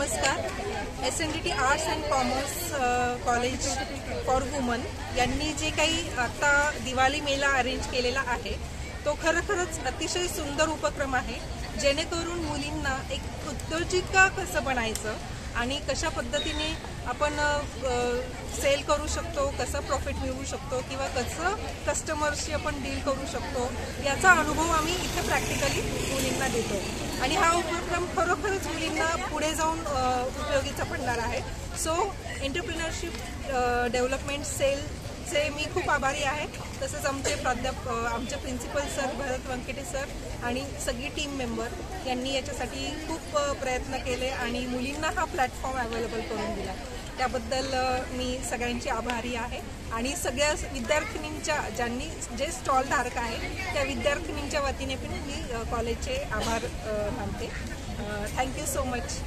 नमस्कार। SNDT arts and commerce college for woman यांनी जे काही आता दिवाळी मेला अरेंज केलेला आहे तो खरंच अतिशय सुंदर उपक्रम आहे, जेणेकरून मुलींना एक उद्योजिका कसं बनायचं आणि कशा पद्धतीने आपण सेल करू शकतो, कसं प्रॉफिट मिळवू शकतो किंवा कसं कस्टमरशी आपण डील करू शकतो याचा अनुभव आम्ही इथे प्रॅक्टिकली मुलींना देतो आणि हा उपक्रम खरोखरच मुलींना पुढे जाऊन उपयोगीचा पडणार आहे। सो एंटरप्रिनरशिप डेव्हलपमेंट सेलचे मी खूप आभारी आहे। तसंच आमचे प्राध्यापक, आमचे प्रिन्सिपल सर भरत वंकेटे सर आणि सगळी टीम मेंबर यांनी याच्यासाठी खूप प्रयत्न केले आणि मुलींना हा प्लॅटफॉर्म अवेलेबल करून दिला। त्याबद्दल मी सगळ्यांची आभारी आहे आणि सगळ्या विद्यार्थिनींच्या ज्यांनी जे स्टॉल धारक आहे त्या विद्यार्थिनींच्या वतीने पण मी कॉलेजचे आभार मानते। Thank you so much.